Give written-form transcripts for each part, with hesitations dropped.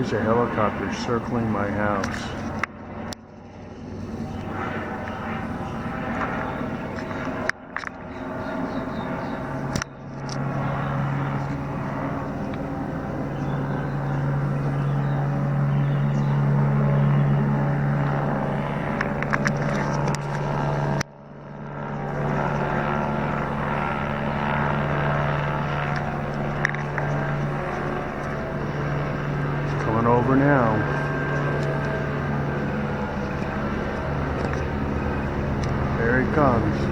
Here's a helicopter circling my house. Coming over now. There he comes.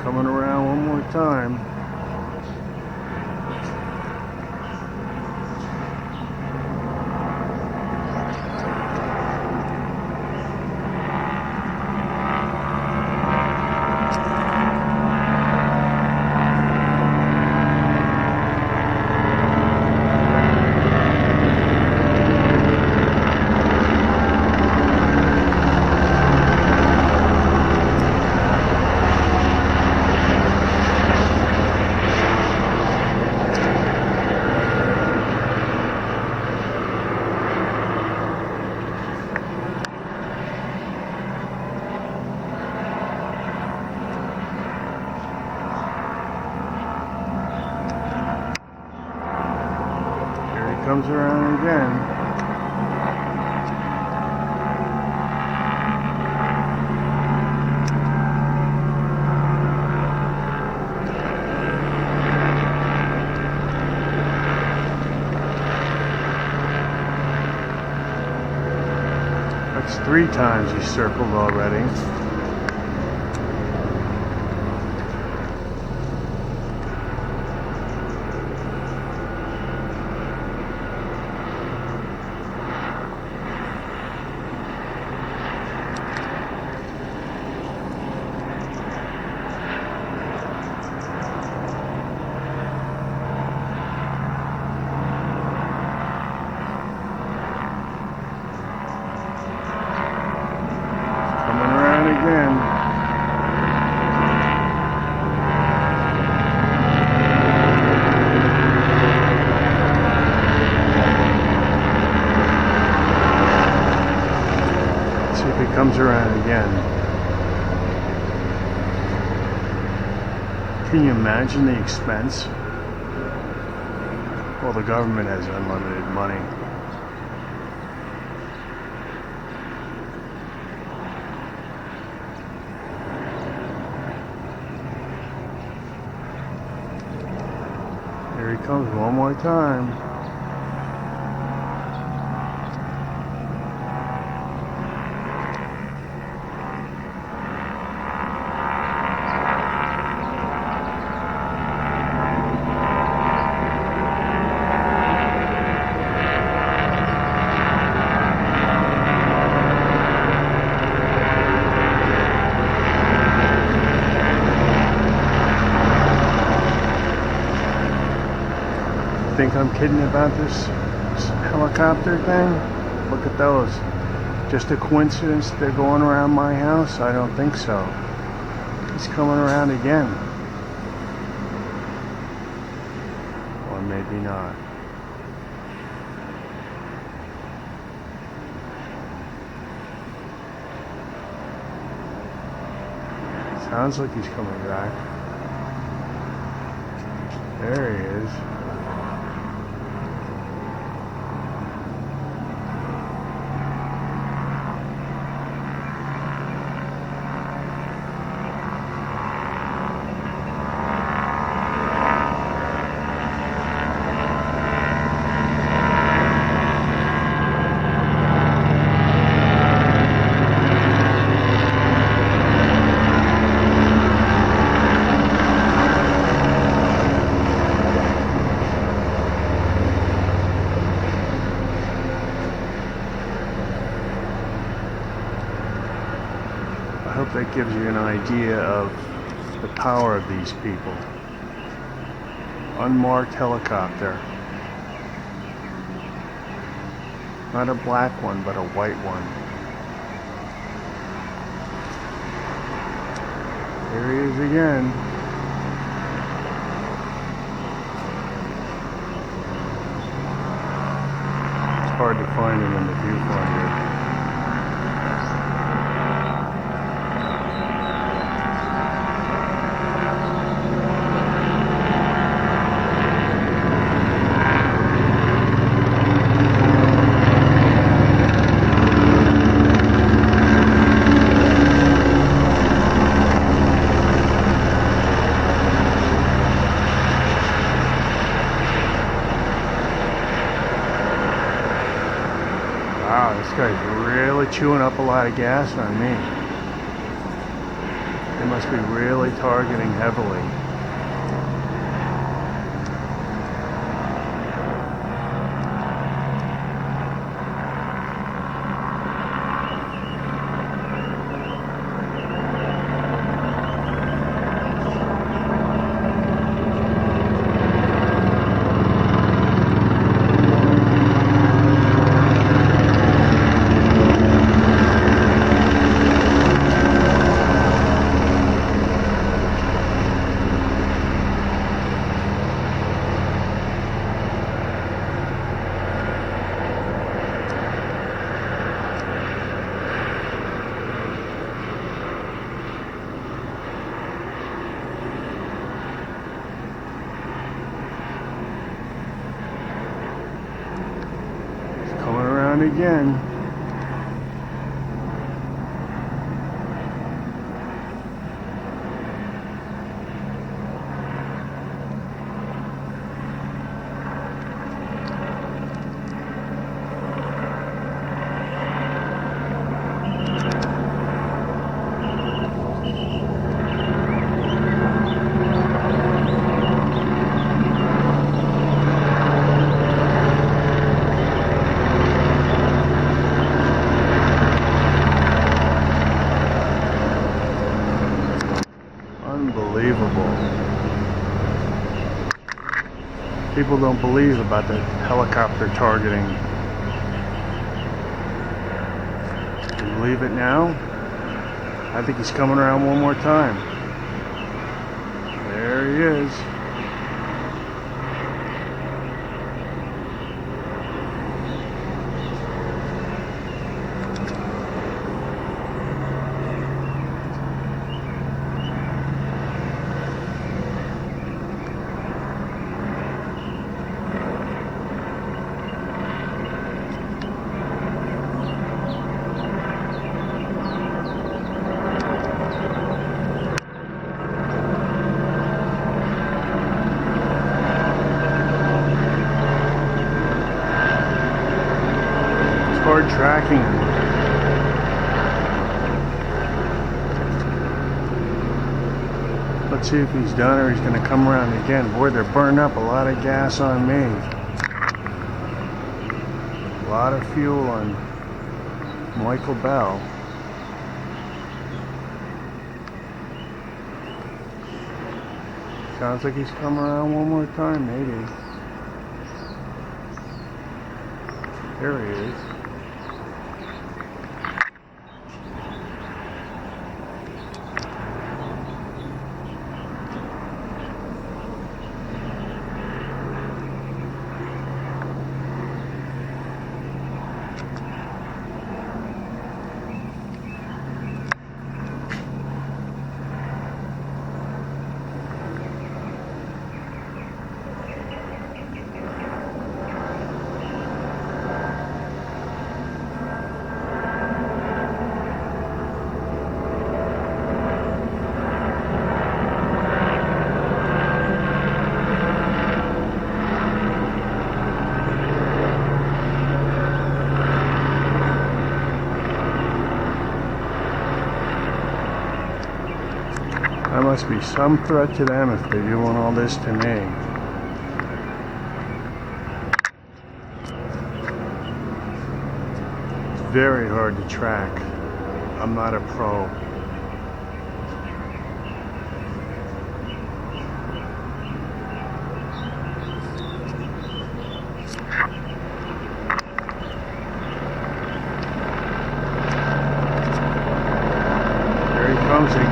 Coming around one more time. Comes around again. That's 3 times he circled already. Again. Let's see if he comes around again. Can you imagine the expense? Well, the government has unlimited money. Here he comes one more time. Think I'm kidding about this helicopter thing? Look at those. Just a coincidence they're going around my house? I don't think so. He's coming around again. Or maybe not. Sounds like he's coming back. There he is. I hope that gives you an idea of the power of these people. Unmarked helicopter. Not a black one, but a white one. Here he is again. It's hard to find him in the viewfinder. Wow, this guy's really chewing up a lot of gas on me. They must be really targeting heavily. Again. Unbelievable. People don't believe about the helicopter targeting. Do you believe it now? I think he's coming around one more time. There he is. Hard tracking. Let's see if he's done or he's going to come around again. Boy, they're burning up a lot of gas on me. A lot of fuel on Michael Bell. Sounds like he's coming around one more time, maybe. There he is. There must be some threat to them if they're doing all this to me. It's very hard to track. I'm not a pro.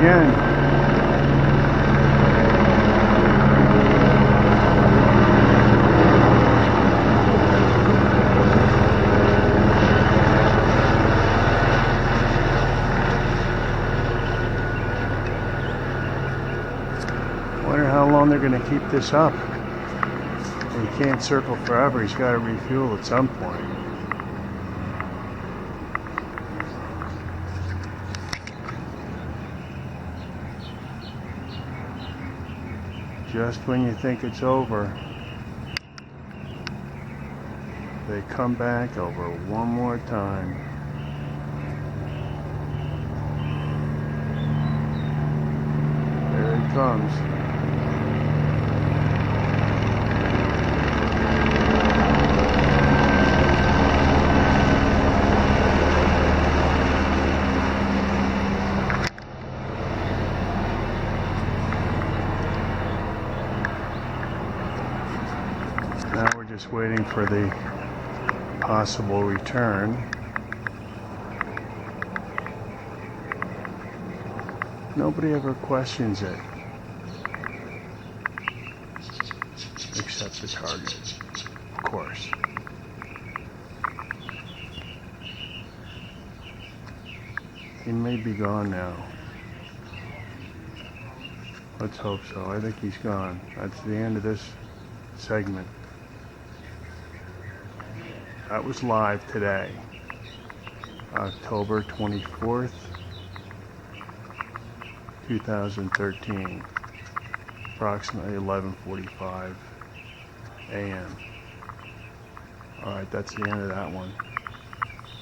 again. Wonder how long they're going to keep this up. He can't circle forever. He's got to refuel at some point. Just when you think it's over, they come back over one more time. There he comes. Now we're just waiting for the possible return. Nobody ever questions it, except the target, of course. He may be gone now. Let's hope so. I think he's gone. That's the end of this segment. That was live today, October 24th, 2013, approximately 11:45 a.m. All right, that's the end of that one.